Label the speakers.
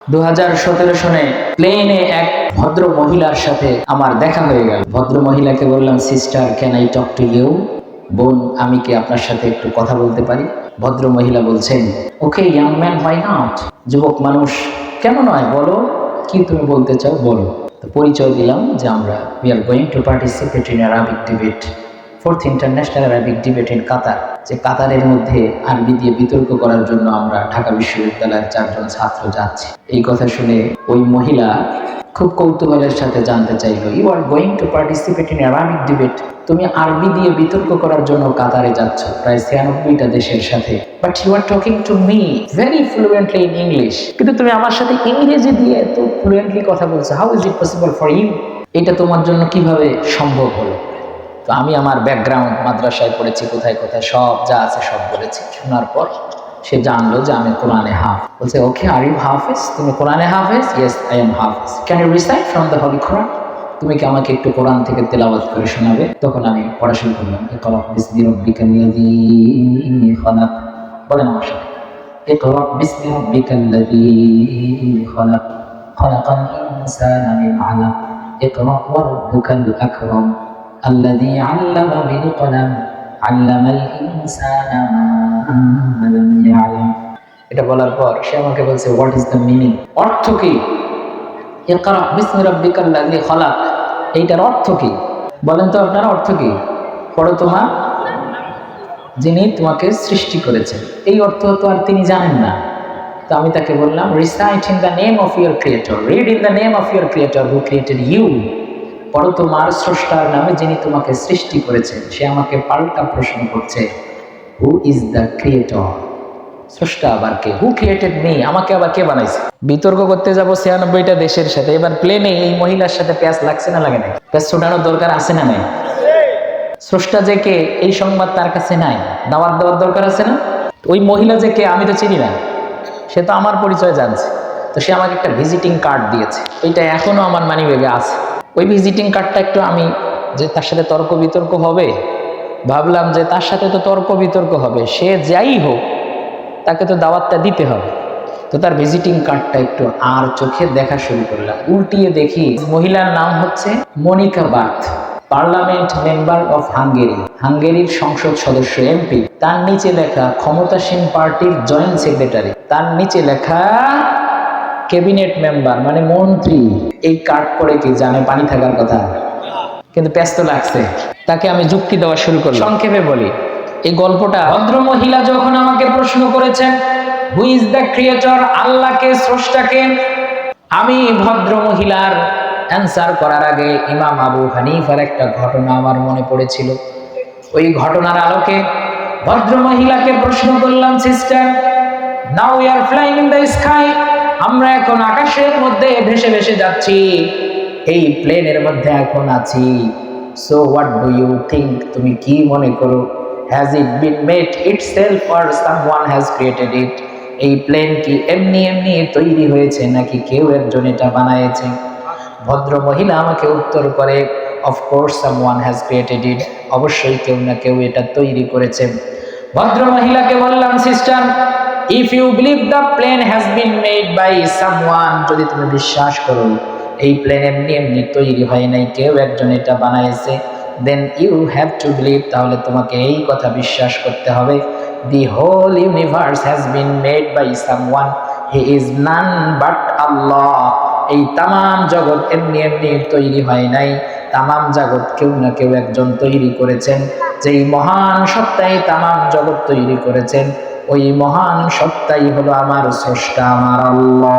Speaker 1: 2017 সনে প্লেনে এক ভদ্র মহিলার সাথে আমার দেখা হয়ে গেল। ভদ্র মহিলাকে বললাম, sister can I talk to you? বোন, আমি কি আপনার সাথে একটু কথা বলতে পারি? ভদ্র মহিলা বলছেন, ওকে ইয়াং ম্যান, হোয়াই নট? যুবক মানুষ, কেন নয়, বলো কি তুমি বলতে চাও, বলো। তো পরিচয় দিলাম যে আমরা we are going to participate in Arabic debate, 4th international Arabic debate in কাতার। যে কাতারের মধ্যে আরবি দিয়ে বিতর্ক করার জন্য আমরা ঢাকা বিশ্ববিদ্যালয়ের 4 জন ছাত্র যাচ্ছি। এই কথা শুনে ওই মহিলা খুব কৌতূহলের সাথে জানতে চাইল, you are going to participate in Arabic debate, তুমি আরবি দিয়ে বিতর্ক করার জন্য কাতারে যাচ্ছ প্রায় 96টা দেশের সাথে, but you are talking to me very fluently in English, কিন্তু তুমি আমার সাথে ইংরেজি দিয়ে এত ফ্লুয়েন্টলি কথা বলছো, how is it possible for you? এটা তোমার জন্য কিভাবে সম্ভব হলো? তো আমি আমার ব্যাকগ্রাউন্ড, মাদ্রাসায় পড়েছি, কোথায় কোথায় সব যা আছে সব বলেছি। শোনার পর সে জানলো যে আমি কোরআনে হাফেজ। বলছে, ওকে, আর ইউ হাফেজ? তুমি কোরআনে হাফেজ? ইয়েস, আই এম হাফেজ। Can you recite from the holy Quran? তুমি কি আমাকে একটু কোরআন থেকে তেলাওয়াত করে শোনাবে? তখন আমি পড়া শুরু করলাম, ইকরা বিসমি রাব্বিকাল্লাযী খালাক। বলেন আমার সাথে, ইকরা বিসমি রাব্বিকাল্লাযী খালাক, খালাকাল ইনসানা মিন আলাক, ইকরা ওয়া রাব্বুকাল আকরাম, الذي علم بالقلم علم الإنسان ما لم يعلم। এটা বলার পর সে আমাকে বলছে, হোয়াট ইজ দ্য মিনিং? অর্থ কি? ইকরা বিসমি রাব্বিকাল্লাযী খালাক, এইটার অর্থ কি? বলেন তো আপনারা, অর্থ কি? পড়ো তোমার, যিনি তোমাকে সৃষ্টি করেছেন। এই অর্থ তো আর তিনি জানেন না। তো আমি তাকে বললাম, recite in the name of your creator, read in the name of your creator who created you. পড়ো তোমার স্রষ্টার নামে, যিনি তোমাকে সৃষ্টি করেছেন। সে আমাকে পাল্টা প্রশ্ন করছে, হু ইজ দ্য ক্রিয়েটর? স্রষ্টা আবার কে? হু ক্রিয়েটেড মি? আমাকে আবার কে বানাইছে? বিতর্ক করতে যাব 96টা দেশের সাথে। এবার প্লেনে এই মহিলার সাথে প্যাঁচ লাগছে না লাগে নাই? প্যাঁচ ছোটানোর দরকার আছে না নাই? স্রষ্টা যে কে এই সংবাদ তার কাছে নাই, দাওয়াত দেওয়ার দরকার আছে না? ওই মহিলা যে কে আমি তো চিনি না, সে তো আমার পরিচয় জানছে। তো সে আমাকে একটা ভিজিটিং কার্ড দিয়েছে, ওইটা এখনো আমার মানিব্যাগে আছে। ওই ভিজিটিং কার্ডটা একটু আমি, যে তার সাথে তর্ক বিতর্ক হবে, ভাবলাম যে তার সাথে তো তর্ক বিতর্ক হবে, সে যাই হোক তাকে তো দাওয়াতটা দিতে হবে। তো তার ভিজিটিং কার্ডটা একটু আর চোখে দেখা শুরু করলাম। উল্টিয়ে দেখি মহিলার নাম হচ্ছে Monica Barth, parliament member of Hungary, হাঙ্গেরির সংসদ সদস্য, এমপি। তার নিচে লেখা ক্ষমতাসীন পার্টির জয়েন্ট সেক্রেটারি, তার নিচে লেখা ক্যাবিনেট মেম্বার মানে মন্ত্রী। এই কার্ড পরে কি জানে পানি থাকার কথা? কিন্তু ব্যস্ত লাগছে। তাকে আমি যুক্তি দেওয়া শুরু করলাম। সংক্ষেপে বলি, এই গল্পটা, ভদ্র মহিলা যখন আমাকে প্রশ্ন করেছেন হু ইজ দ্য ক্রিয়েটর, আল্লাহকে, স্রষ্টাকে, আমি ভদ্র মহিলার অ্যান্সার করার আগে ইমাম আবু হানিফার একটা ঘটনা আমার মনে পড়েছিল। ওই ঘটনার আলোকে ভদ্র মহিলাকে প্রশ্ন করলাম, sister, now we are flying in the sky, আমরা এখন আকাশের মধ্যে ভেসে ভেসে যাচ্ছি, এই প্লেনের মধ্যে এখন আছি। So what do you think, তুমি কি মনে করো? Has it been made itself or someone has created it? এই প্লেন কি এমনি এমনি তৈরি হয়েছে নাকি কেউ একজন এটা বানায়েছে? ভদ্র মহিলা আমাকে উত্তর করে, অফকোর্স সামওয়ান হ্যাজ ক্রিয়েটেড ইট, অবশ্যই কেউ না কেউ এটা তৈরি করেছে। ভদ্র মহিলাকে বললাম, sister, if you believe the plane has been made by someone, যদি তুমি বিশ্বাস করো এই প্লেন এমনি এমনি তৈরি হয় নাই, কেউ একজন এটা বানাইছে, then you have to believe, তাহলে তোমাকে এই কথা বিশ্বাস করতে হবে, the whole universe has been made by someone, he is none but Allah. এই তামাম জগৎ এমনি এমনি তৈরি হয় নাই, তামাম জগৎ কেউ না কেউ একজন তৈরি করেছেন। যেই মহান সত্তাই তামাম জগৎ তৈরি করেছেন, ওই মহান সত্তাই হলো আমার স্রষ্টা, আমার আল্লাহ।